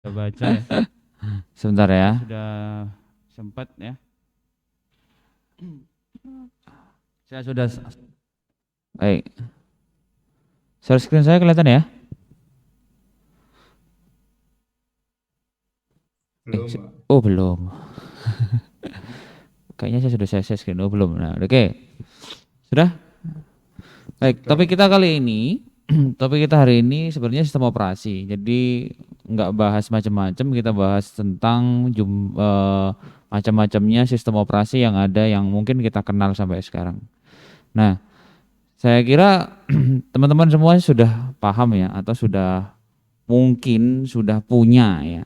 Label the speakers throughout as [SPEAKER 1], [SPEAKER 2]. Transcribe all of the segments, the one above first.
[SPEAKER 1] Kita baca ya.
[SPEAKER 2] Sebentar
[SPEAKER 1] Ini
[SPEAKER 2] ya.
[SPEAKER 1] sudah sempat ya. Saya sudah
[SPEAKER 2] Baik. Share screen saya kelihatan ya?
[SPEAKER 3] Belum, Pak.
[SPEAKER 2] Oh belum. Kayaknya saya sudah share screen. Oh belum. Nah, oke. Sudah? Baik.
[SPEAKER 3] Sudah,
[SPEAKER 2] Topik
[SPEAKER 3] Pak.
[SPEAKER 2] kita kali ini, topik kita hari ini sebenarnya sistem operasi. Jadi nggak bahas macam-macam, kita bahas tentang macam-macamnya sistem operasi yang ada yang mungkin kita kenal sampai sekarang. Nah, saya kira teman-teman semua sudah paham ya atau sudah mungkin sudah punya ya.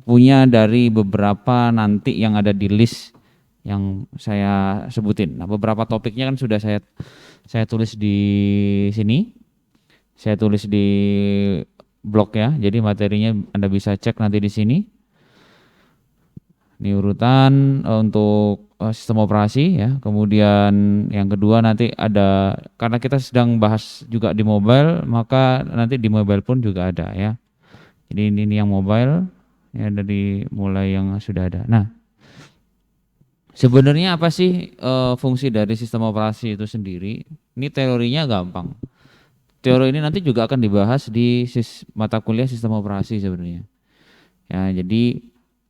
[SPEAKER 2] Punya dari beberapa nanti yang ada di list yang saya sebutin. Nah, beberapa topiknya kan sudah saya tulis di sini. Saya tulis di blog ya. Jadi materinya Anda bisa cek nanti di sini. Ini urutan untuk sistem operasi ya. Kemudian yang kedua nanti ada, karena kita sedang bahas juga di mobile, maka nanti di mobile pun juga ada ya. Jadi ini yang mobile ya, dari mulai yang sudah ada. Nah, sebenarnya apa sih fungsi dari sistem operasi itu sendiri? Ini teorinya gampang. Teori ini nanti juga akan dibahas di mata kuliah sistem operasi sebenarnya. Ya, jadi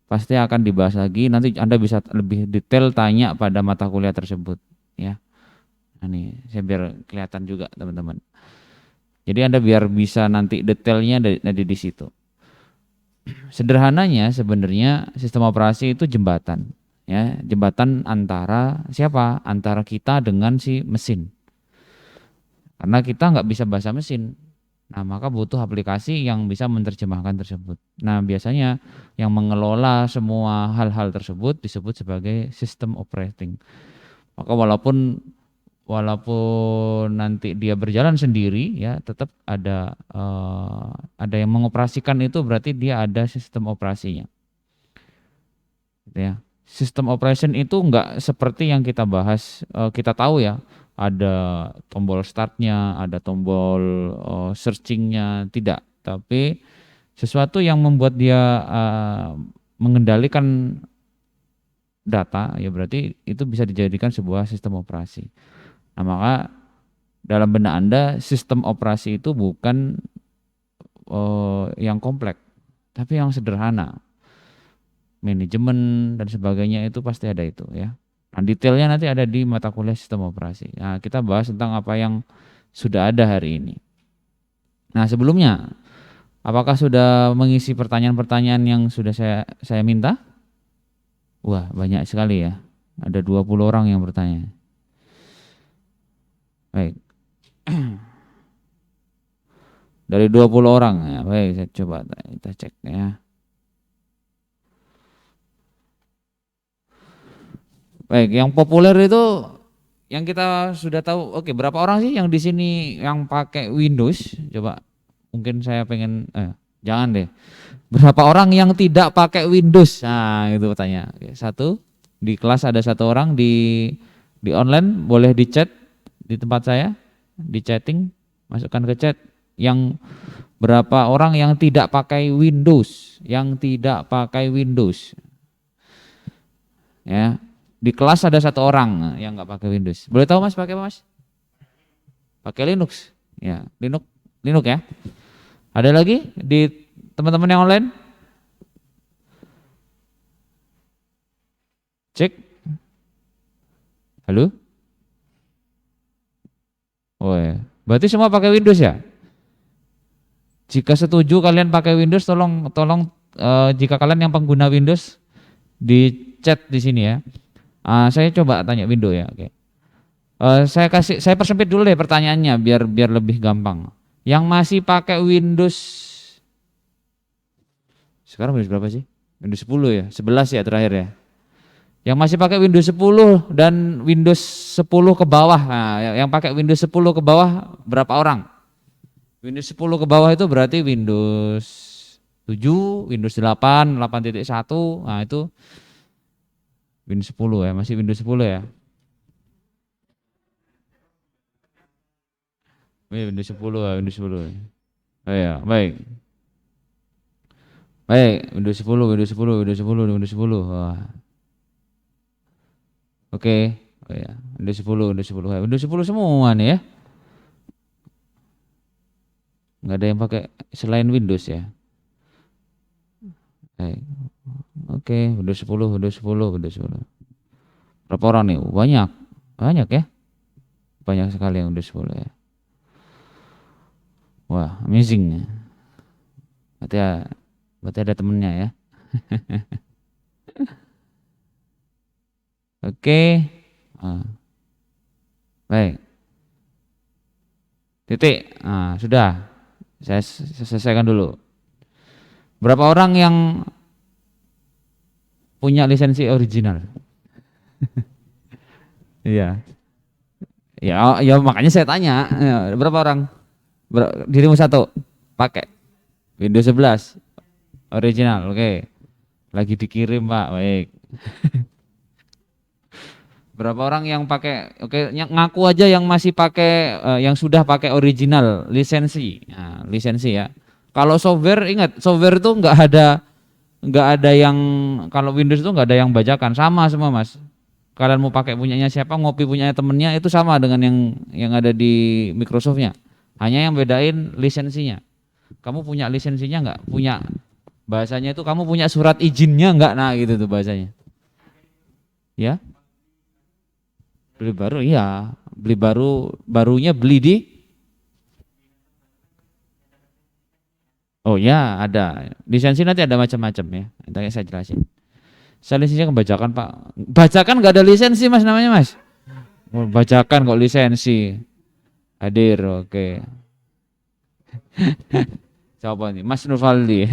[SPEAKER 2] pasti akan dibahas lagi. Nanti Anda bisa lebih detail tanya pada mata kuliah tersebut, ya. Nah, nih, saya biar kelihatan juga teman-teman. Jadi Anda biar bisa nanti detailnya ada di situ. Sederhananya sebenarnya sistem operasi itu jembatan, ya, jembatan antara siapa? Antara kita dengan si mesin. Karena kita nggak bisa bahasa mesin. Nah, maka butuh aplikasi yang bisa menerjemahkan tersebut. Nah, biasanya yang mengelola semua hal-hal tersebut disebut sebagai sistem operating. Maka walaupun nanti dia berjalan sendiri ya, tetap ada yang mengoperasikan, itu berarti dia ada sistem operasinya. Gitu ya. Sistem operation itu enggak seperti yang kita bahas, kita tahu ya, ada tombol startnya, ada tombol searchingnya, tidak. Tapi sesuatu yang membuat dia mengendalikan data, ya berarti itu bisa dijadikan sebuah sistem operasi. Nah, maka dalam benak Anda, sistem operasi itu bukan yang kompleks, tapi yang sederhana. Manajemen dan sebagainya itu pasti ada itu ya. Nah, detailnya nanti ada di mata kuliah sistem operasi. Nah, kita bahas tentang apa yang sudah ada hari ini. Nah, sebelumnya, apakah sudah mengisi pertanyaan-pertanyaan yang sudah saya minta? Wah, banyak sekali ya. Ada 20 orang yang bertanya. Baik. Dari 20 orang ya. Baik, saya coba kita cek ya. Baik, yang populer itu yang kita sudah tahu. Oke, berapa orang sih yang di sini yang pakai Windows? Coba, mungkin saya pengen jangan deh. Berapa orang yang tidak pakai Windows? Nah, itu bertanya. Oke, satu. Di kelas ada satu orang, di online boleh di chat di tempat saya, di chatting, masukkan ke chat yang berapa orang yang tidak pakai Windows, yang tidak pakai Windows. Ya. Di kelas ada satu orang yang nggak pakai Windows. Boleh tahu Mas pakai apa Mas? Pakai Linux. Ya, Linux, Linux ya. Ada lagi di teman-teman yang online? Cek. Halo? Oh ya. Berarti semua pakai Windows ya? Jika setuju kalian pakai Windows, tolong tolong jika kalian yang pengguna Windows di chat di sini ya. Saya coba tanya Windows ya. Oke. Saya persempit dulu deh pertanyaannya biar biar lebih gampang. Yang masih pakai Windows sekarang Windows berapa sih? Windows 10 ya, 11 ya terakhir ya. Yang masih pakai Windows 10 dan Windows 10 ke bawah. Nah, yang pakai Windows 10 ke bawah berapa orang? Windows 10 ke bawah itu berarti Windows 7, Windows 8, 8.1. Nah, itu Windows 10 ya, masih Windows 10 ya. Windows 10 ya, Windows 10. Oh ya, baik. Baik, Windows 10, Windows 10, Windows 10, Windows 10. Wah. Oke. Oh ya, Windows 10, Windows 10. Windows 10 semua nih ya. Nggak ada yang pakai selain Windows ya. Baik. Oke, Windows 10, Windows 10, Windows 10. Berapa orang nih? Banyak. Banyak ya. Banyak sekali yang Windows 10 ya. Wah, amazing. Berarti ya, berarti ada temennya ya. Oke. Ah, baik. Titik. Ah, sudah. Saya selesaikan dulu. Berapa orang yang punya lisensi original? Iya. Ya makanya saya tanya, ya, berapa orang? Dirimu satu pakai Windows 11 original, oke. Lagi dikirim, Pak. Baik. Berapa orang yang pakai, oke, ngaku aja yang masih pakai yang sudah pakai original lisensi. Nah, lisensi ya. Kalau software, ingat, software itu nggak ada yang, kalau Windows itu nggak ada yang bajakan, sama semua, Mas. Kalian mau pakai punyanya siapa, ngopi punyanya temennya, itu sama dengan yang ada di Microsoftnya. Hanya yang bedain lisensinya. Kamu punya lisensinya nggak? Punya, bahasanya itu kamu punya surat izinnya nggak? Nah gitu tuh bahasanya. Ya, beli baru, iya. Beli baru, barunya beli di. Oh ya, ada. Lisensi nanti ada macam-macam ya. Nanti saya jelasin. Saya lisensinya kebajakan, Pak. Bajakan nggak ada lisensi, Mas, namanya, Mas. Oh, bajakan kok lisensi. Hadir, oke. Siapa nih? Mas Nurfaldi.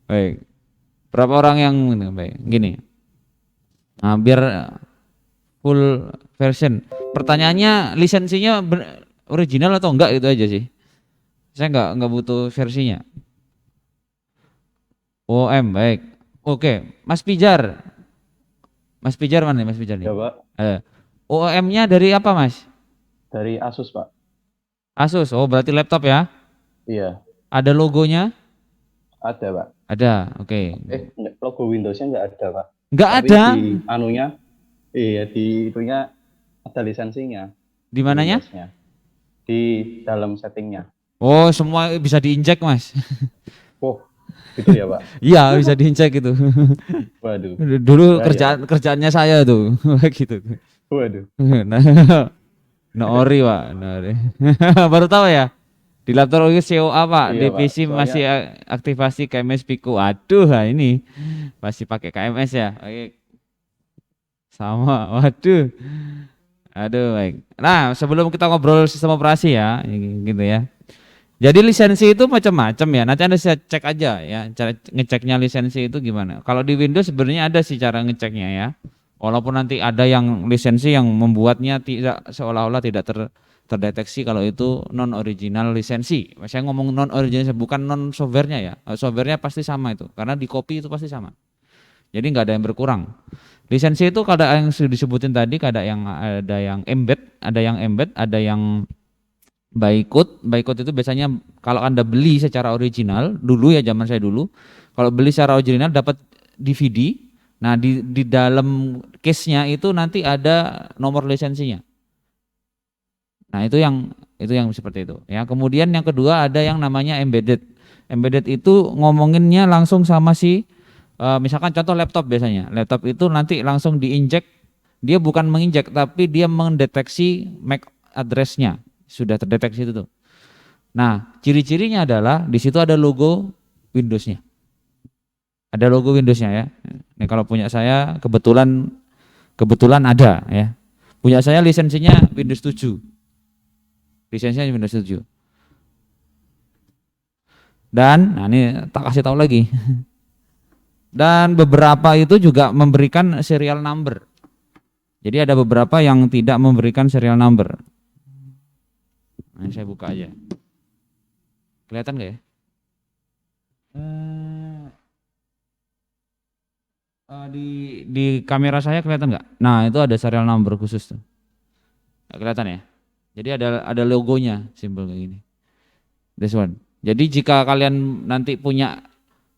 [SPEAKER 2] Baik. Berapa orang yang baik? Gini. Nah, biar full version. Pertanyaannya lisensinya original atau enggak, itu aja sih. Saya nggak butuh versinya. OM, baik. Oke, Mas Pijar. Mas Pijar mana nih, Mas Pijar nih?
[SPEAKER 3] Ya, Pak.
[SPEAKER 2] OM-nya dari apa, Mas?
[SPEAKER 3] Dari Asus, Pak.
[SPEAKER 2] Asus. Oh, berarti laptop ya?
[SPEAKER 3] Iya,
[SPEAKER 2] Ada logonya?
[SPEAKER 3] ada, Pak.
[SPEAKER 2] Ada. Oke.
[SPEAKER 3] Logo Windows-nya nggak ada, Pak.
[SPEAKER 2] Nggak
[SPEAKER 3] Tapi
[SPEAKER 2] ada.
[SPEAKER 3] di anunya, iya, di itunya ada lisensinya.
[SPEAKER 2] Di mananya?
[SPEAKER 3] Windowsnya. Di dalam settingnya.
[SPEAKER 2] Oh, semua bisa diinjek, Mas.
[SPEAKER 3] Oh, gitu ya, Pak.
[SPEAKER 2] Iya, bisa diinjek itu.
[SPEAKER 3] Waduh,
[SPEAKER 2] Dulu
[SPEAKER 3] bahaya.
[SPEAKER 2] kerjaannya saya tuh, gitu.
[SPEAKER 3] Waduh.
[SPEAKER 2] Nah, Nori, Pak. Nori. Baru tahu ya? Di laptop itu COA, Pak. Di
[SPEAKER 3] Iya, Pak.
[SPEAKER 2] PC
[SPEAKER 3] Soalnya
[SPEAKER 2] masih aktivasi KMS Pico. Aduh, ini masih pakai KMS ya. Oke. Sama. Waduh. Aduh, baik. Nah, sebelum kita ngobrol sistem operasi ya, gitu ya. Jadi lisensi itu macam-macam ya. Nanti Anda bisa cek aja ya, cara ngeceknya lisensi itu gimana. Kalau di Windows sebenarnya ada sih cara ngeceknya ya. Walaupun nanti ada yang lisensi yang membuatnya tidak, seolah-olah tidak terdeteksi kalau itu non original lisensi. Saya ngomong non original, bukan non softwarenya ya. Softwarenya pasti sama itu, karena di copy itu pasti sama. Jadi nggak ada yang berkurang. Lisensi itu kada yang sudah disebutin tadi, ada yang embed, ada yang Baikut. Baikut itu biasanya kalau Anda beli secara original, dulu ya, zaman saya dulu, kalau beli secara original dapat DVD. Nah, di dalam case-nya itu nanti ada nomor lisensinya. Nah, itu yang seperti itu. Ya, kemudian yang kedua ada yang namanya embedded. Embedded itu ngomonginnya langsung sama si misalkan contoh laptop biasanya. Laptop itu nanti langsung diinjek, dia bukan menginjek tapi dia mendeteksi MAC address-nya. Sudah terdeteksi itu tuh. Nah, ciri-cirinya adalah di situ ada logo Windows-nya. Ada logo Windows-nya ya. Nih kalau punya saya kebetulan ada ya. Punya saya lisensinya Windows 7. Lisensinya Windows 7. Dan nah ini tak kasih tahu lagi. Dan beberapa itu juga memberikan serial number. Jadi ada beberapa yang tidak memberikan serial number. Nah, saya buka aja. Kelihatan nggak ya? Di kamera saya kelihatan nggak? Nah, itu ada serial number khusus tuh. Nggak kelihatan ya? Jadi ada logonya, simbol kayak gini. This one. Jadi jika kalian nanti punya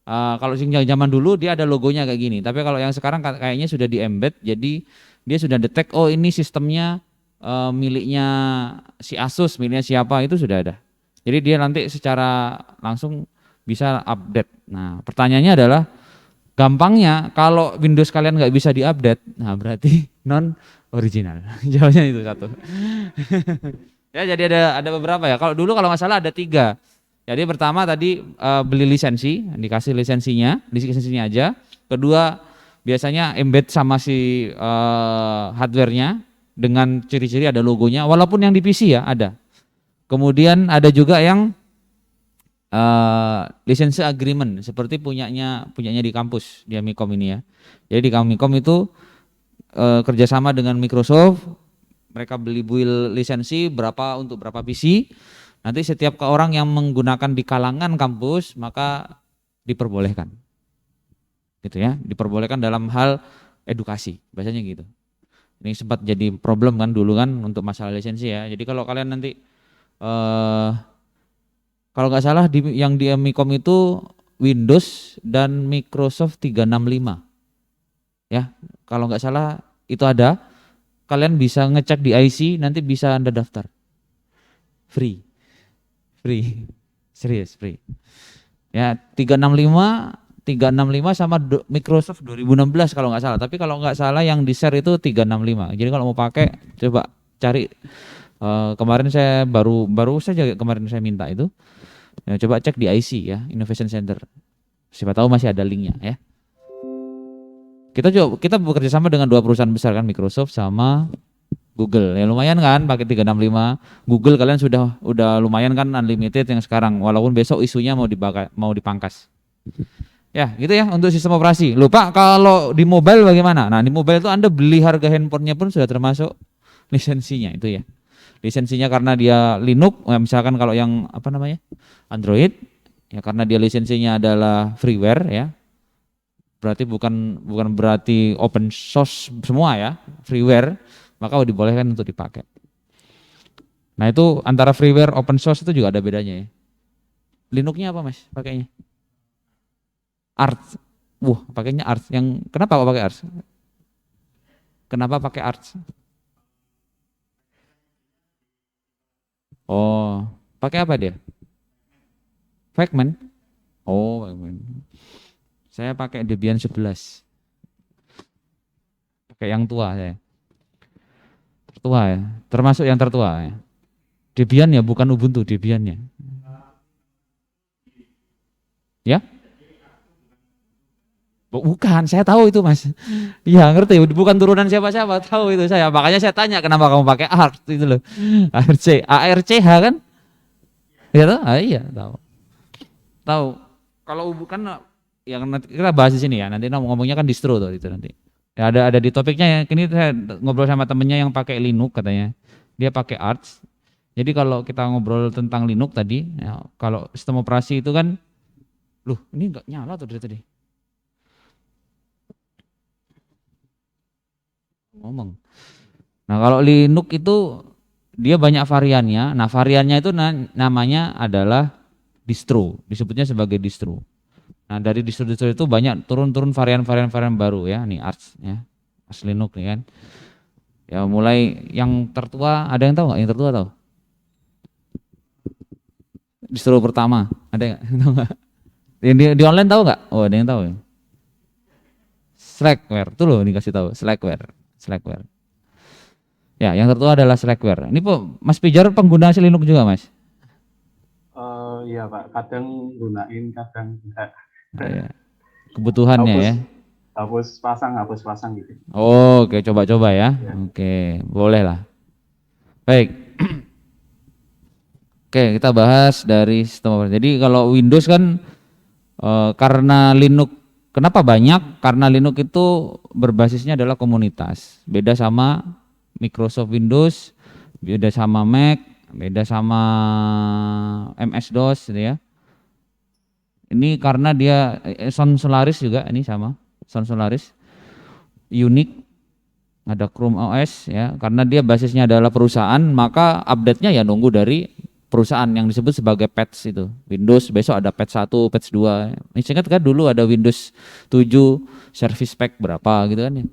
[SPEAKER 2] kalau yang zaman dulu dia ada logonya kayak gini, tapi kalau yang sekarang kayaknya sudah di embed, jadi dia sudah detect oh ini sistemnya miliknya si Asus, miliknya siapa, itu sudah ada. Jadi dia nanti secara langsung bisa update. Nah pertanyaannya adalah gampangnya kalau Windows kalian nggak bisa diupdate, nah berarti non original. Jawabnya itu satu. Ya jadi ada beberapa ya. Kalau dulu kalau nggak salah ada 3. Jadi pertama tadi beli lisensi, dikasih lisensinya aja. Kedua biasanya embed sama si hardware-nya dengan ciri-ciri ada logonya, walaupun yang di PC ya ada. Kemudian ada juga yang lisensi agreement seperti punyanya di kampus di Amikom ini ya. Jadi di Amikom itu kerjasama dengan Microsoft, mereka beli build lisensi berapa untuk berapa PC. Nanti setiap orang yang menggunakan di kalangan kampus maka diperbolehkan, gitu ya, diperbolehkan dalam hal edukasi, bahasanya gitu. Ini sempat jadi problem kan dulu kan untuk masalah lisensi ya. Jadi kalau kalian nanti kalau nggak salah yang di Amikom itu Windows dan Microsoft 365, ya kalau nggak salah itu ada. Kalian bisa ngecek di IC, nanti bisa Anda daftar free. Serius free. Ya 365 sama Microsoft 2016 kalau nggak salah. Tapi kalau nggak salah yang di share itu 365. Jadi kalau mau pakai coba cari. Kemarin saya baru saja kemarin saya minta itu. Ya, coba cek di IC ya, Innovation Center. Siapa tahu masih ada linknya ya. Kita bekerja sama dengan 2 perusahaan besar kan, Microsoft sama Google. Ya lumayan kan pakai 365. Google kalian udah lumayan kan unlimited yang sekarang, walaupun besok isunya mau dipangkas. Ya, gitu ya untuk sistem operasi. Lupa kalau di mobile bagaimana? Nah, di mobile itu Anda beli harga handphonenya pun sudah termasuk lisensinya itu ya. Lisensinya karena dia Linux, misalkan kalau yang apa namanya? Android, ya karena dia lisensinya adalah freeware ya. Berarti bukan berarti open source semua ya, freeware, maka dibolehkan untuk dipakai. Nah itu antara freeware open source itu juga ada bedanya ya. Linuxnya apa mas pakainya? Arch. Pakainya Arch. Kenapa kok pakai Arch? Kenapa pakai Arch? Oh, pakai apa dia? Fragment. Oh, Fragment. Saya pakai Debian 11. Pakai yang tua saya. Tertua ya, termasuk yang tertua ya. Debian ya, bukan Ubuntu, Debiannya. Ya? Bukan, saya tahu itu mas. Iya ngerti, bukan turunan siapa-siapa, tahu itu saya. Makanya saya tanya kenapa kamu pakai ARC itu loh. ARCH kan? Ya tahu? Iya tahu. Tahu. Kalau bukan yang nanti kita bahas di sini ya. Nanti ngomongnya kan distro tuh itu nanti. Ya, ada di topiknya ya. Kini saya ngobrol sama temennya yang pakai Linux katanya. Dia pakai Arch. Jadi kalau kita ngobrol tentang Linux tadi, ya, kalau sistem operasi itu kan, loh ini nggak nyala tuh dari tadi. Ngomong. Nah kalau Linux itu dia banyak variannya. Nah variannya itu namanya adalah distro, disebutnya sebagai distro. Nah dari distro-distro itu banyak turun varian-varian baru ya, nih Arch ya, Arch Linux nih kan. Ya mulai yang tertua, ada yang tahu nggak? Yang tertua tahu? Distro pertama, ada nggak? Tahu nggak? Di online tahu nggak? Oh ada yang tahu ya. Slackware, tuh loh dikasih tahu, Slackware. Ya yang tertua adalah Slackware. Ini Mas Pijar pengguna Linux juga mas?
[SPEAKER 3] Iya Pak, kadang gunain, kadang enggak.
[SPEAKER 2] Ya. Kebutuhannya ya.
[SPEAKER 3] Hapus pasang gitu.
[SPEAKER 2] Oh, oke, coba-coba ya. Oke, boleh lah. Baik. Oke, kita bahas dari sistem operasi. Jadi kalau Windows kan karena Linux, kenapa banyak? Karena Linux itu berbasisnya adalah komunitas. Beda sama Microsoft Windows, beda sama Mac, beda sama MS-DOS gitu ya. Ini karena dia Sun Solaris juga, ini sama Sun Solaris, Unix, ada Chrome OS ya. Karena dia basisnya adalah perusahaan, maka update-nya ya nunggu dari perusahaan yang disebut sebagai patch itu. Windows besok ada patch 1, patch 2. Ingat kan dulu ada Windows 7 service pack berapa gitu kan ya.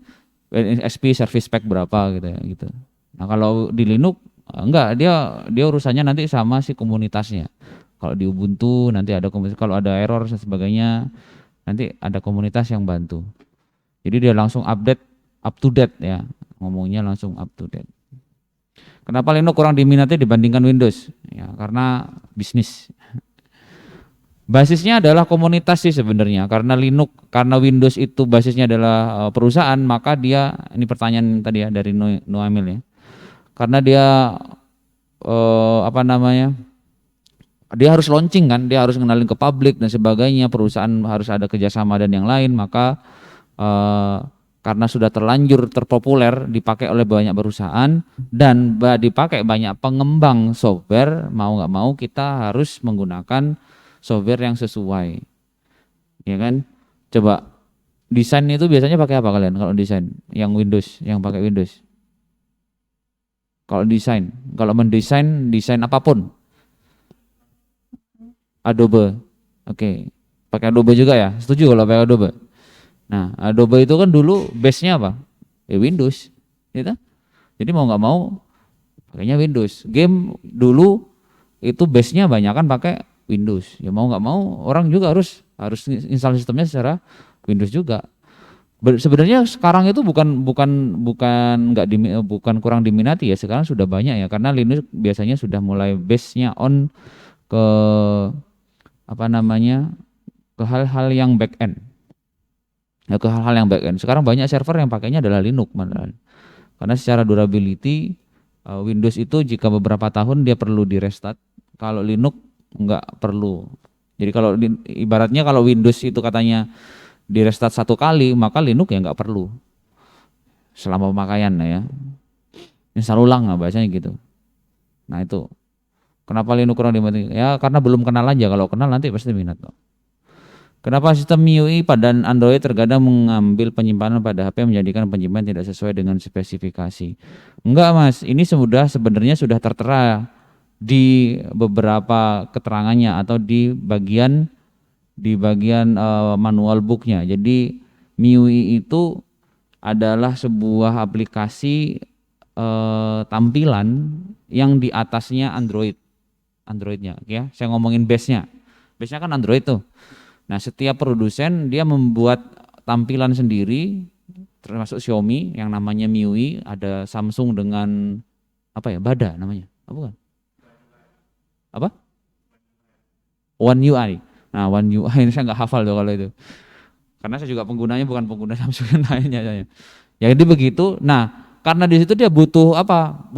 [SPEAKER 2] XP service pack berapa gitu ya gitu. Nah, kalau di Linux enggak, dia urusannya nanti sama si komunitasnya. Kalau di Ubuntu nanti ada komunitas, kalau ada error dan sebagainya nanti ada komunitas yang bantu. Jadi dia langsung update up to date ya. Ngomongnya langsung up to date. Kenapa Linux kurang diminati dibandingkan Windows? Ya, karena bisnis. Basisnya adalah komunitas sih sebenarnya. Karena Windows itu basisnya adalah perusahaan, maka dia, ini pertanyaan tadi ya dari Noamil ya. Karena dia dia harus launching kan, dia harus kenalin ke publik dan sebagainya, perusahaan harus ada kerjasama dan yang lain, maka karena sudah terlanjur terpopuler dipakai oleh banyak perusahaan dan dipakai banyak pengembang software, mau nggak mau kita harus menggunakan software yang sesuai, ya kan? Coba desain itu biasanya pakai apa kalian kalau desain yang Windows, yang pakai Windows? Kalau desain, kalau mendesain desain apapun, Adobe, oke, pakai Adobe juga ya? Setuju kalau pakai Adobe? Nah, Adobe itu kan dulu base-nya apa? Ya Windows, gitu. Jadi mau nggak mau pakainya Windows. Game dulu itu base-nya banyak kan pakai Windows. Ya mau nggak mau orang juga harus install sistemnya secara Windows juga. Sebenarnya sekarang itu bukan kurang diminati ya. Sekarang sudah banyak ya, karena Linux biasanya sudah mulai base-nya on ke ke hal-hal yang back end. Ya, ke hal-hal yang back end. Sekarang banyak server yang pakainya adalah Linux malah. Karena secara durability Windows itu jika beberapa tahun dia perlu di restart. Kalau Linux enggak perlu. Jadi kalau ibaratnya kalau Windows itu katanya di restart 1 kali, maka Linux ya enggak perlu. Selama pemakaian ya. Install ulang lah bahasanya gitu. Nah itu. Kenapa Linux kurang diminati? Ya karena belum kenal aja. Kalau kenal nanti pasti minat kok. Kenapa sistem MIUI pada Android terkadang mengambil penyimpanan pada HP menjadikan penyimpanan tidak sesuai dengan spesifikasi? Enggak Mas, ini sebenarnya sudah tertera di beberapa keterangannya atau di bagian manual booknya. Jadi MIUI itu adalah sebuah aplikasi tampilan yang di atasnya Androidnya ya. Saya ngomongin base-nya. Base-nya kan Android tuh. Nah, setiap produsen dia membuat tampilan sendiri, termasuk Xiaomi yang namanya MIUI, ada Samsung dengan apa ya, Bada namanya, bukan? Apa? One UI. Nah, One UI ini saya nggak hafal tuh kalau itu, karena saya juga penggunanya bukan pengguna Samsung lainnya. Ya jadi begitu. Nah, karena di situ dia butuh apa?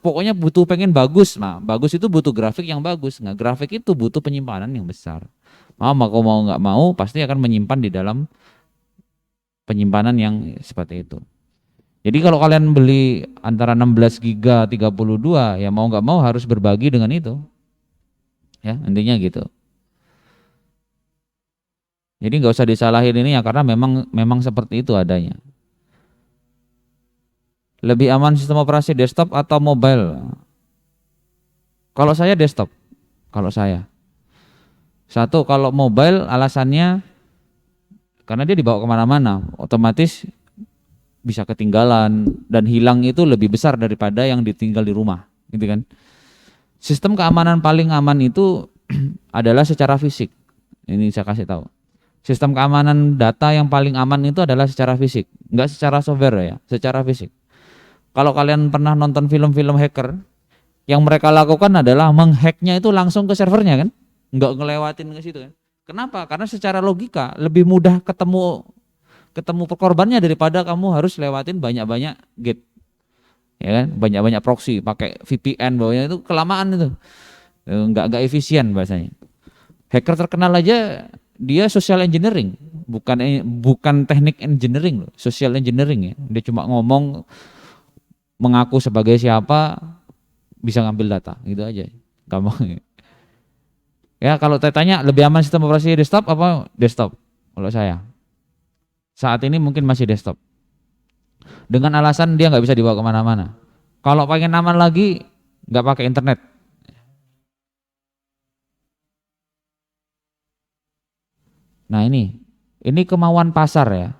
[SPEAKER 2] Pokoknya butuh pengen bagus. Nah, bagus itu butuh grafik yang bagus. Nah, grafik itu butuh penyimpanan yang besar. Mau nggak mau pasti akan menyimpan di dalam penyimpanan yang seperti itu. Jadi kalau kalian beli antara 16 GB 32 ya mau nggak mau harus berbagi dengan itu. Ya, intinya gitu. Jadi nggak usah disalahin ini ya, karena memang seperti itu adanya. Lebih aman sistem operasi desktop atau mobile? Kalau saya desktop. Kalau saya. Satu, kalau mobile alasannya karena dia dibawa kemana-mana, otomatis bisa ketinggalan dan hilang itu lebih besar daripada yang ditinggal di rumah, gitu kan. Sistem keamanan paling aman itu adalah secara fisik. Ini saya kasih tahu. Sistem keamanan data yang paling aman itu adalah secara fisik, enggak secara software ya, secara fisik. Kalau kalian pernah nonton film-film hacker, yang mereka lakukan adalah menghacknya itu langsung ke servernya kan, enggak ngelewatin ke situ kan. Kenapa? Karena secara logika lebih mudah ketemu korbannya daripada kamu harus lewatin banyak-banyak gate. Ya kan? Banyak-banyak proxy, pakai VPN bawahnya itu kelamaan itu. Enggak efisien bahasanya. Hacker terkenal aja dia social engineering, bukan teknik engineering loh, social engineering ya. Dia cuma ngomong mengaku sebagai siapa bisa ngambil data, gitu aja. Gampang. Ya kalau saya tanya lebih aman sistem operasi desktop apa desktop? Kalau saya saat ini mungkin masih desktop. Dengan alasan dia nggak bisa dibawa kemana-mana. Kalau pengen aman lagi nggak pakai internet. Nah ini kemauan pasar ya.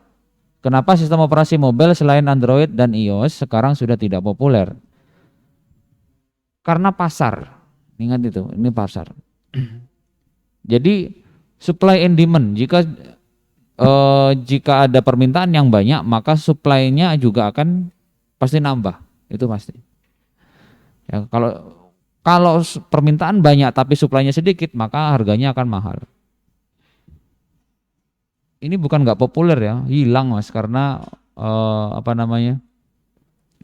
[SPEAKER 2] Kenapa sistem operasi mobile selain Android dan iOS sekarang sudah tidak populer? Karena pasar. Ingat itu, ini pasar. Jadi supply and demand, jika ada permintaan yang banyak maka supply-nya juga akan pasti nambah, itu pasti. Ya, kalau permintaan banyak tapi supply-nya sedikit maka harganya akan mahal. Ini bukan nggak populer ya, hilang Mas karena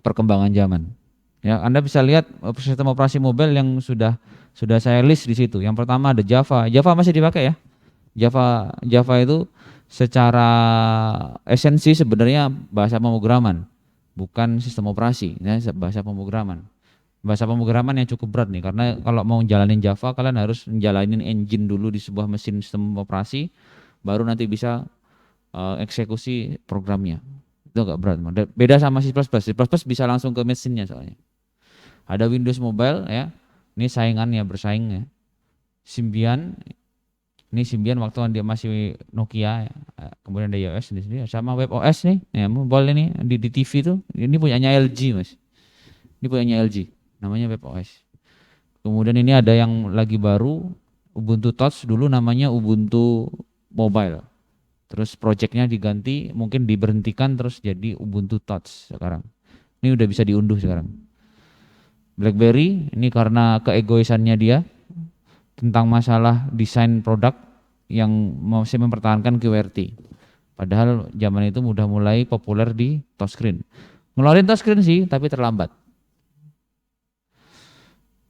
[SPEAKER 2] perkembangan zaman. Ya, Anda bisa lihat sistem operasi mobile yang sudah saya list di situ. Yang pertama ada Java. Java masih dipakai ya. Java itu secara esensi sebenarnya bahasa pemrograman, bukan sistem operasi, ya, bahasa pemrograman. Bahasa pemrograman yang cukup berat nih, karena kalau mau jalanin Java kalian harus menjalanin engine dulu di sebuah mesin sistem operasi, baru nanti bisa eksekusi programnya. Itu agak berat. Beda sama C++. C++ bisa langsung ke mesinnya soalnya. Ada Windows Mobile ya. Ini saingannya, bersaing ya. Symbian. Ini Symbian waktu dia masih Nokia ya. Kemudian ada iOS di sini sama WebOS nih. Ya, mobile ini di TV itu. Ini punyanya LG, Mas. Ini punyanya LG. Namanya WebOS. Kemudian ini ada yang lagi baru Ubuntu Touch, dulu namanya Ubuntu Mobile. Terus projectnya diganti, mungkin diberhentikan terus jadi Ubuntu Touch sekarang. Ini udah bisa diunduh sekarang. BlackBerry ini karena keegoisannya dia tentang masalah desain produk yang masih mempertahankan QWERTY. Padahal zaman itu udah mulai populer di touchscreen. Ngeluarin touchscreen sih, tapi terlambat.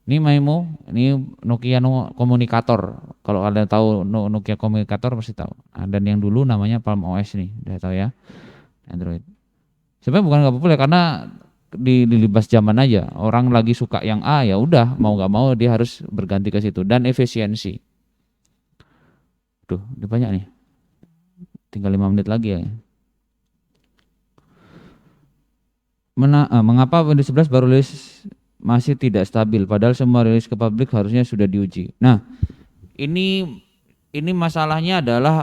[SPEAKER 2] Ini Maimo, ini Nokia komunikator. Kalau kalian tahu Nokia komunikator pasti tahu. Dan yang dulu namanya Palm OS nih, udah tahu ya, Android. Sebenarnya bukan nggak populer karena dilibas zaman aja. Orang lagi suka yang A ya udah, mau nggak mau dia harus berganti ke situ, dan efisiensi. Tuh, ini banyak nih. Tinggal 5 menit lagi ya. Mengapa Windows 11 baru rilis masih tidak stabil, padahal semua rilis ke publik harusnya sudah diuji. Nah, ini masalahnya adalah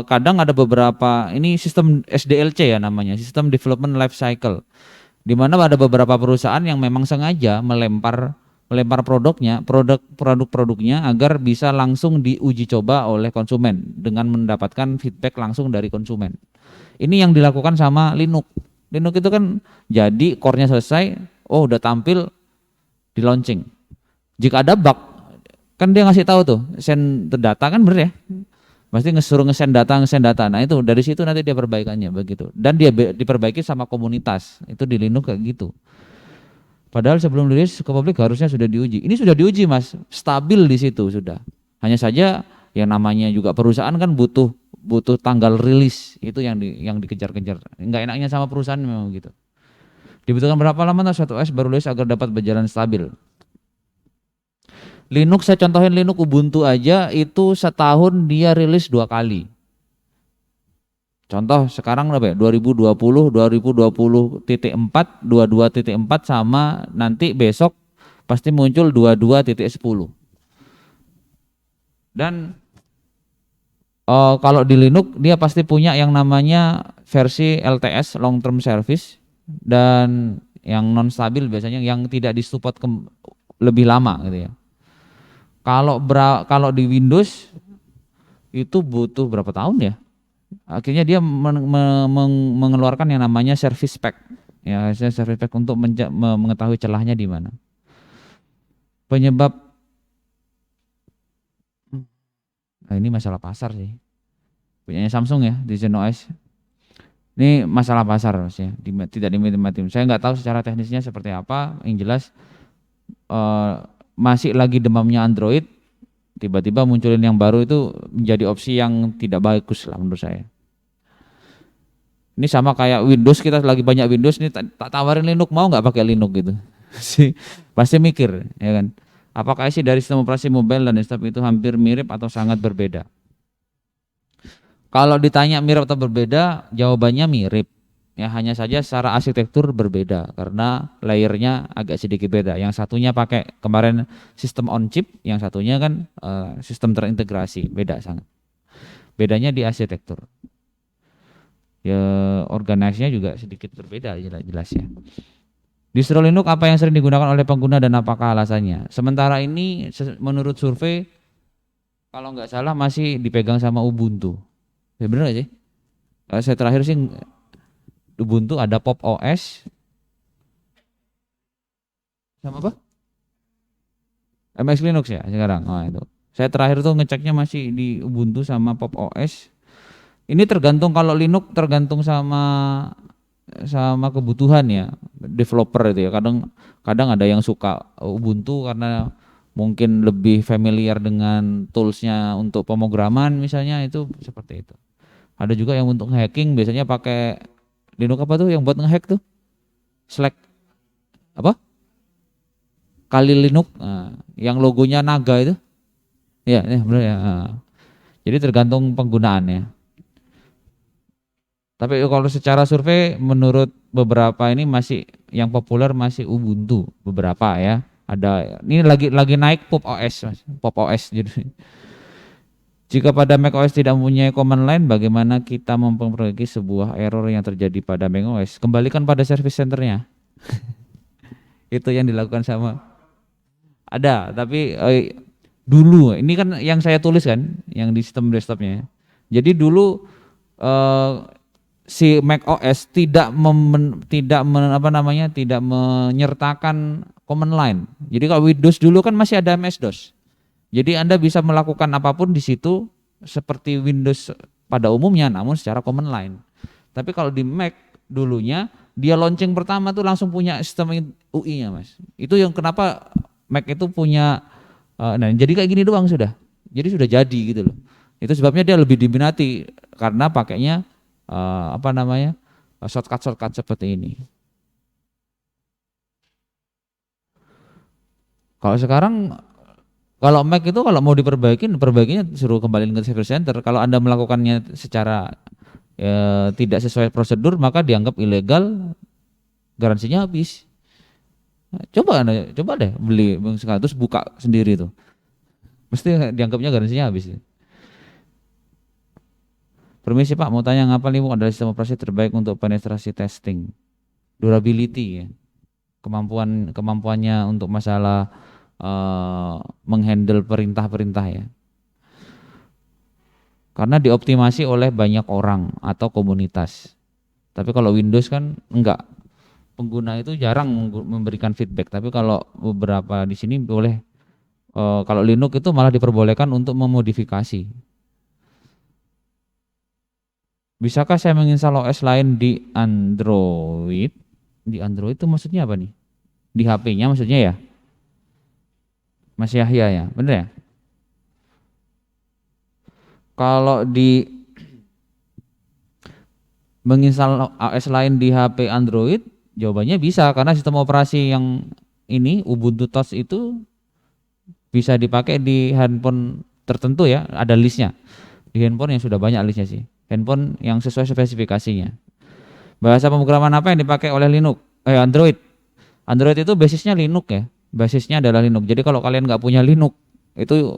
[SPEAKER 2] kadang ada beberapa, ini sistem SDLC ya namanya, sistem development life cycle, di mana ada beberapa perusahaan yang memang sengaja melempar produk-produknya agar bisa langsung diuji coba oleh konsumen dengan mendapatkan feedback langsung dari konsumen. Ini yang dilakukan sama Linux. Linux itu kan jadi core-nya selesai, udah tampil di launching. Jika ada bug, kan dia ngasih tahu tuh, send data kan bener ya. Pasti ngesuruh nge-send data. Nah, itu dari situ nanti dia perbaikannya begitu. Dan dia diperbaiki sama komunitas. Itu di Linux kayak gitu. Padahal sebelum rilis ke publik harusnya sudah diuji. Ini sudah diuji, Mas. Stabil di situ sudah. Hanya saja yang namanya juga perusahaan kan butuh tanggal rilis. Itu yang dikejar-kejar. Enggak enaknya sama perusahaan memang gitu. Dibutuhkan berapa lama suatu OS baru rilis agar dapat berjalan stabil? Linux, saya contohin Linux Ubuntu aja itu setahun dia rilis 2 kali. Contoh sekarang berapa ya? 2020.4, 22.4 sama nanti besok pasti muncul 22.10. Dan kalau di Linux dia pasti punya yang namanya versi LTS, long term service, dan yang non stabil biasanya yang tidak disupport lebih lama gitu ya. Kalau di Windows itu butuh berapa tahun ya? Akhirnya dia mengeluarkan yang namanya service pack. Ya, service pack untuk mengetahui celahnya di mana. Penyebab ini masalah pasar sih. Punyanya Samsung ya, di ZenOS. Ini masalah pasar Mas ya, tidak dimati-mati. Saya nggak tahu secara teknisnya seperti apa. Yang jelas masih lagi demamnya Android. Tiba-tiba munculin yang baru itu menjadi opsi yang tidak bagus lah menurut saya. Ini sama kayak Windows, kita lagi banyak Windows, ini tak tawarin Linux, mau nggak pakai Linux gitu. Pasti mikir, ya kan. Apakah isi dari sistem operasi mobile dan desktop itu hampir mirip atau sangat berbeda? Kalau ditanya mirip atau berbeda, jawabannya mirip. Ya, hanya saja secara arsitektur berbeda karena layernya agak sedikit beda. Yang satunya pakai kemarin sistem on chip, yang satunya kan sistem terintegrasi, beda sangat. Bedanya di arsitektur. Ya organisasinya juga sedikit berbeda jelas ya. Distro Linux apa yang sering digunakan oleh pengguna dan apakah alasannya? Sementara ini menurut survei kalau nggak salah masih dipegang sama Ubuntu. Ya bener gak sih? Saya terakhir sih Ubuntu ada Pop OS sama apa? MX Linux ya sekarang. Oh itu. Saya terakhir tuh ngeceknya masih di Ubuntu sama Pop OS. Ini tergantung kalau Linux tergantung sama kebutuhan ya developer itu ya. Kadang ada yang suka Ubuntu karena mungkin lebih familiar dengan toolsnya untuk pemrograman misalnya, itu seperti itu. Ada juga yang untuk hacking biasanya pakai Linux apa tuh yang buat ngehack tuh? Slack apa? Kali Linux, yang logonya naga itu. Ya, benar ya. Jadi tergantung penggunaannya. Tapi kalau secara survei menurut beberapa ini masih yang populer masih Ubuntu beberapa ya. Ada ini lagi naik Pop OS, Mas. Pop OS jadi. Jika pada macOS tidak mempunyai command line, bagaimana kita memperbaiki sebuah error yang terjadi pada macOS? Kembalikan pada service centernya. Itu yang dilakukan sama. Ada, tapi dulu ini kan yang saya tulis kan, yang di sistem desktopnya. Jadi dulu si macOS tidak menyertakan command line. Jadi kalau Windows dulu kan masih ada MS-DOS. Jadi Anda bisa melakukan apapun di situ seperti Windows pada umumnya, namun secara command line. Tapi kalau di Mac dulunya dia launching pertama tuh langsung punya sistem UI-nya, Mas. Itu yang kenapa Mac itu punya jadi kayak gini doang sudah. Jadi sudah jadi gitu loh. Itu sebabnya dia lebih diminati karena pakainya shortcut seperti ini. Kalau sekarang kalau Mac itu kalau mau perbaikinya suruh kembaliin ke service center. Kalau Anda melakukannya secara tidak sesuai prosedur maka dianggap ilegal, garansinya habis. Coba deh beli terus buka sendiri tuh. Mesti dianggapnya garansinya habis. Permisi Pak, mau tanya ngapa Linux adalah sistem operasi terbaik untuk penetrasi testing, durability ya, kemampuannya untuk masalah menghandle perintah-perintah ya. Karena dioptimasi oleh banyak orang atau komunitas. Tapi kalau Windows kan enggak. Pengguna itu jarang memberikan feedback, tapi kalau beberapa di sini boleh. Kalau Linux itu malah diperbolehkan untuk memodifikasi. Bisakah saya menginstal OS lain di Android? Di Android itu maksudnya apa nih? Di HP-nya maksudnya ya? Mas Yahya ya, bener ya? Kalau di menginstal OS lain di HP Android, jawabannya bisa karena sistem operasi yang ini Ubuntu Touch itu bisa dipakai di handphone tertentu ya, ada listnya. Di handphone yang sudah banyak listnya sih. Handphone yang sesuai spesifikasinya. Bahasa pemrograman apa yang dipakai oleh Android? Android itu basisnya Linux ya. Basisnya adalah Linux. Jadi kalau kalian nggak punya Linux itu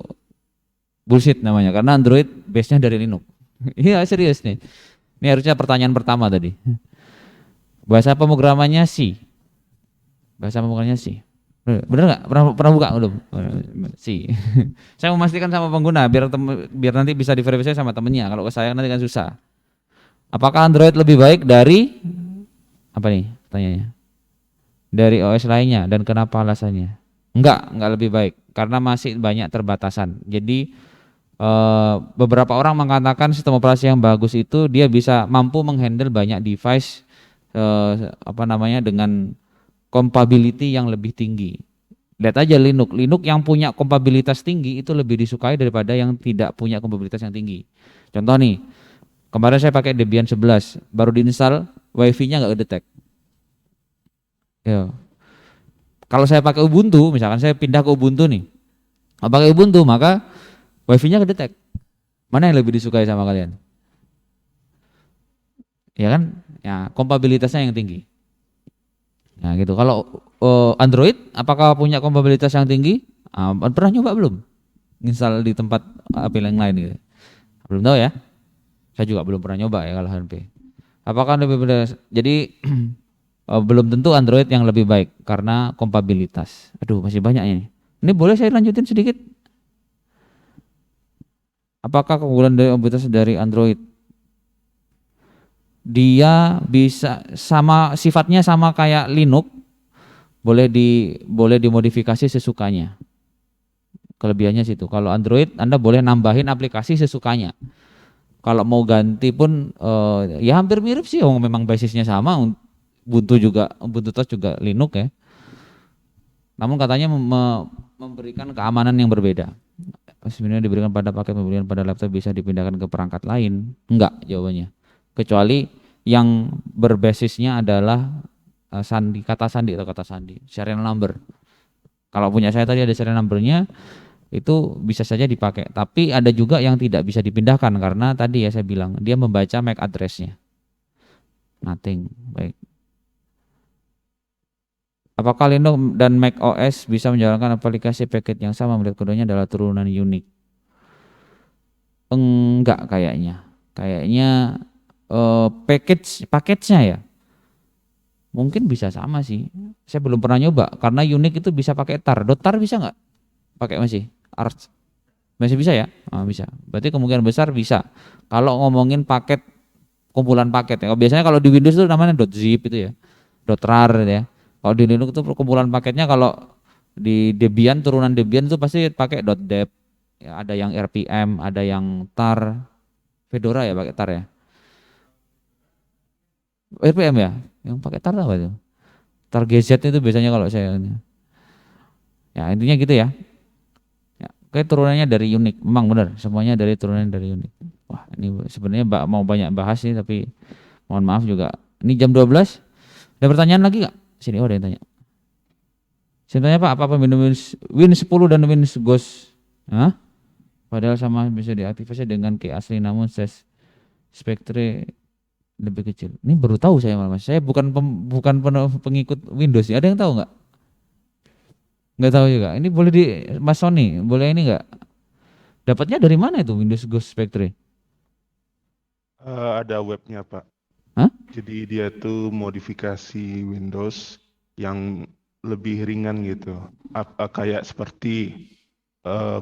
[SPEAKER 2] bullshit namanya karena Android base-nya dari Linux. Iya serius nih. Ini harusnya pertanyaan pertama tadi. Bahasa pemrogramannya C. Bahasa pemrogramannya C. Bener nggak? Pernah buka belum? C. Saya memastikan sama pengguna biar nanti bisa diverifikasi sama temennya. Kalau ke saya nanti kan susah. Apakah Android lebih baik dari apa nih? Tanyanya. Dari OS lainnya dan kenapa alasannya? Enggak lebih baik karena masih banyak terbatasan. Jadi beberapa orang mengatakan sistem operasi yang bagus itu dia bisa mampu menghandle banyak device dengan compatibility yang lebih tinggi. Lihat aja Linux yang punya kompatibilitas tinggi itu lebih disukai daripada yang tidak punya kompatibilitas yang tinggi. Contoh nih, kemarin saya pakai Debian 11, baru diinstal WiFi-nya nggak detect. Ya. Kalau saya pakai Ubuntu, misalkan saya pindah ke Ubuntu nih, pakai Ubuntu maka WiFi-nya kedetek. Mana yang lebih disukai sama kalian? Ya kan? Ya, kompatibilitasnya yang tinggi. Nah gitu. Kalau Android, apakah punya kompatibilitas yang tinggi? Pernah nyoba belum? Install di tempat HP yang lain gitu. Belum tahu ya. Saya juga belum pernah nyoba ya kalau HP. Apakah lebih benar? Jadi belum tentu Android yang lebih baik karena kompatibilitas. Aduh, masih banyak ini. Ini boleh saya lanjutin sedikit? Apakah keunggulan dari kompatibilitas dari Android? Dia bisa sama sifatnya sama kayak Linux, boleh dimodifikasi sesukanya. Kelebihannya situ. Kalau Android Anda boleh nambahin aplikasi sesukanya. Kalau mau ganti pun ya hampir mirip sih, memang basisnya sama. Ubuntu TOS juga Linux ya. Namun katanya memberikan keamanan yang berbeda. Sebenarnya diberikan pada paket, pembelian pada laptop bisa dipindahkan ke perangkat lain. Enggak jawabannya. Kecuali yang berbasisnya adalah kata sandi, serial number. Kalau punya saya tadi ada serial numbernya, itu bisa saja dipakai. Tapi ada juga yang tidak bisa dipindahkan karena tadi ya saya bilang dia membaca MAC address-nya. Nothing. Baik. Apakah Linux dan Mac OS bisa menjalankan aplikasi paket yang sama melihat keduanya adalah turunan unik? Enggak kayaknya. Kayaknya package-nya ya. Mungkin bisa sama sih. Saya belum pernah nyoba karena Unix itu bisa pakai tar. .tar bisa nggak? Pakai masih? Arch. Masih bisa ya? Bisa. Berarti kemungkinan besar bisa. Kalau ngomongin paket, kumpulan paket ya. Biasanya kalau di Windows itu namanya .zip itu ya. .rar ya. Kalau di Linux itu kumpulan paketnya, kalau di Debian, turunan Debian itu pasti pakai .deb. Ya, ada yang RPM, ada yang tar. Fedora ya pakai tar ya. RPM ya? Yang pakai tar apa itu? Tar GZ itu biasanya kalau saya. Ya intinya gitu ya. Ya, kayak turunannya dari Unix. Memang benar, semuanya dari turunan dari Unix. Wah, ini sebenarnya mau banyak bahas sih, tapi mohon maaf juga. Ini jam 12. Ada pertanyaan lagi nggak? Sini, ada yang tanya. Saya tanya Pak, apa Win 10 dan Win Ghost? Hah? Padahal sama bisa diaktifasi dengan key asli, namun size Spectre lebih kecil. Ini baru tahu saya malah Mas. Saya bukan pengikut Windows. Ada yang tahu nggak? Nggak tahu juga. Ini boleh di Mas Sony, boleh ini nggak? Dapatnya dari mana itu Windows Ghost Spectre?
[SPEAKER 4] Ada webnya Pak.
[SPEAKER 2] Hah?
[SPEAKER 4] Jadi dia tuh modifikasi Windows yang lebih ringan gitu. Kayak seperti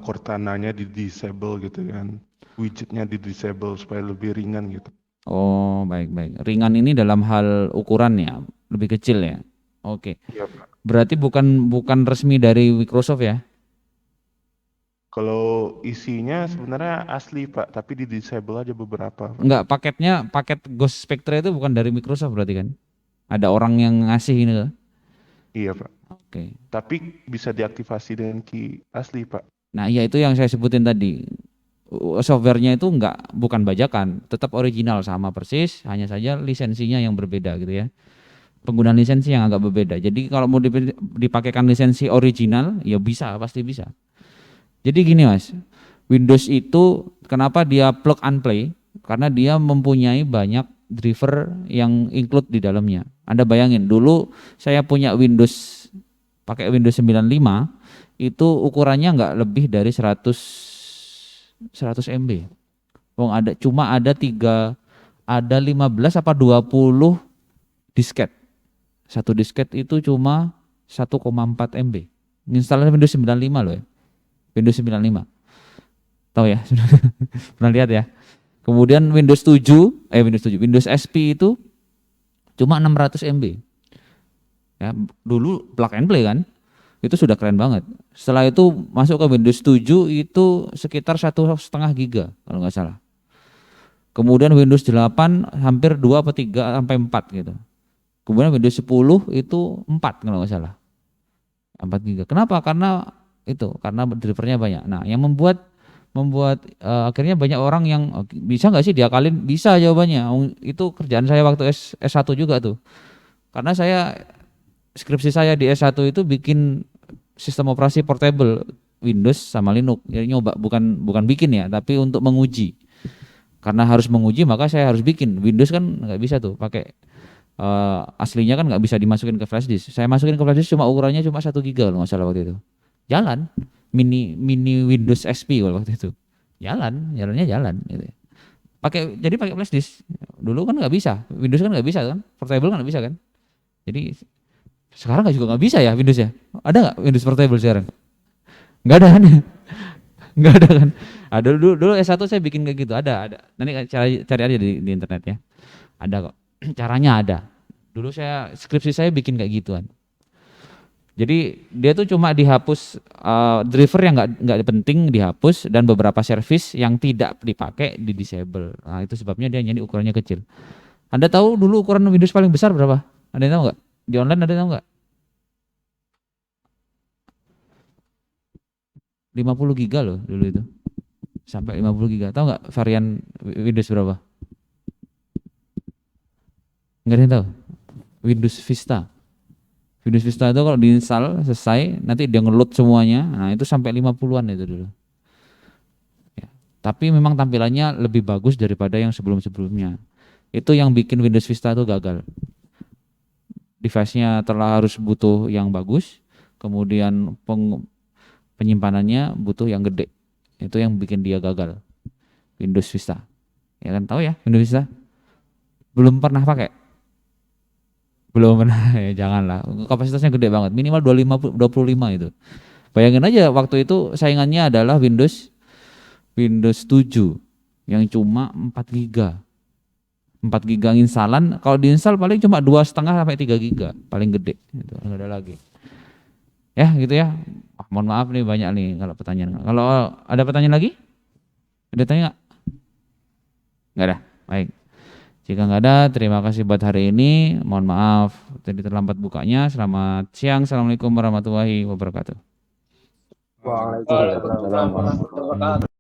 [SPEAKER 4] Cortana-nya di disable gitu kan. Widgetnya di disable supaya lebih ringan gitu.
[SPEAKER 2] Oh, baik. Ringan ini dalam hal ukuran ya, lebih kecil ya. Oke.
[SPEAKER 4] Iya Pak.
[SPEAKER 2] Berarti bukan resmi dari Microsoft ya?
[SPEAKER 4] Kalau isinya sebenarnya asli Pak, tapi di disable aja beberapa Pak.
[SPEAKER 2] Enggak, paket Ghost Spectre itu bukan dari Microsoft berarti kan? Ada orang yang ngasih ini kan?
[SPEAKER 4] Iya Pak.
[SPEAKER 2] Oke.
[SPEAKER 4] Tapi bisa diaktifasi dengan key asli Pak.
[SPEAKER 2] Nah, iya itu yang saya sebutin tadi. Softwarenya itu bukan bajakan, tetap original sama persis, hanya saja lisensinya yang berbeda gitu ya. Penggunaan lisensi yang agak berbeda. Jadi kalau mau dipakaikan lisensi original, ya bisa, pasti bisa. Jadi gini Mas, Windows itu kenapa dia plug and play? Karena dia mempunyai banyak driver yang include di dalamnya. Anda bayangin, dulu saya punya pakai Windows 95, itu ukurannya nggak lebih dari 100 MB. Cuma ada 15 apa 20 disket. Satu disket itu cuma 1,4 MB. Installer Windows 95 loh ya. Windows 95. Tahu ya? Pernah lihat ya? Kemudian Windows XP itu cuma 600 MB. Ya, dulu plug and play kan? Itu sudah keren banget. Setelah itu masuk ke Windows 7 itu sekitar 1,5 giga kalau nggak salah. Kemudian Windows 8 hampir 2 atau 3 sampai 4 gitu. Kemudian Windows 10 itu 4 kalau nggak salah. 4 giga. Kenapa? Karena drivernya banyak. Nah, yang membuat akhirnya banyak orang yang bisa nggak sih diakalin? Bisa jawabannya. Itu kerjaan saya waktu S1 juga tuh. Karena skripsi saya di S1 itu bikin sistem operasi portable Windows sama Linux. Ya, nyoba bukan bikin ya, tapi untuk menguji. Karena harus menguji maka saya harus bikin. Windows kan nggak bisa tuh pakai aslinya kan nggak bisa dimasukin ke flash disk. Saya masukin ke flash disk ukurannya cuma 1 giga kalau nggak salah waktu itu. Jalan mini Windows XP waktu itu jalannya jalan gitu. Jadi pakai flash disk. Dulu kan nggak bisa, Windows kan nggak bisa kan, portable kan nggak bisa kan. Jadi sekarang nggak bisa ya Windows ya. Ada nggak Windows portable sekarang? Nggak ada kan? Nggak ada kan? Dulu S1 saya bikin kayak gitu, ada. Nanti cari aja di internet ya. Ada kok. Caranya ada. Dulu skripsi saya bikin kayak gituan. Jadi dia tuh cuma dihapus driver yang nggak penting dihapus dan beberapa service yang tidak dipakai di disable. Nah itu sebabnya dia jadi ukurannya kecil. Anda tahu dulu ukuran Windows paling besar berapa? Ada yang tahu nggak? Di online ada yang tahu nggak? 50 giga loh dulu itu. Sampai 50 giga. Tahu nggak varian Windows berapa? Nggak ada yang tahu. Windows Vista. Windows Vista itu kalau diinstal selesai, nanti dia ngeload semuanya. Nah, itu sampai 50-an itu dulu. Ya. Tapi memang tampilannya lebih bagus daripada yang sebelum-sebelumnya. Itu yang bikin Windows Vista itu gagal. Device-nya harus butuh yang bagus, kemudian penyimpanannya butuh yang gede. Itu yang bikin dia gagal. Windows Vista. Ya kan tahu ya Windows Vista? Belum pernah pakai? Belum pernah, ya janganlah. Kapasitasnya gede banget, minimal 25 itu. Bayangin aja waktu itu saingannya adalah Windows 7 yang cuma 4 giga. 4 giga instalan, kalau diinstal paling cuma 2,5 sampai 3 giga, paling gede. Itu enggak ada lagi. Ya, gitu ya. Mohon maaf nih banyak nih kalau pertanyaan. Kalau ada pertanyaan lagi? Ada tanya enggak? Enggak ada. Baik. Jika nggak ada, terima kasih buat hari ini. Mohon maaf tadi terlambat bukanya. Selamat siang. Assalamualaikum warahmatullahi wabarakatuh.
[SPEAKER 5] Waalaikumsalam warahmatullahi wabarakatuh.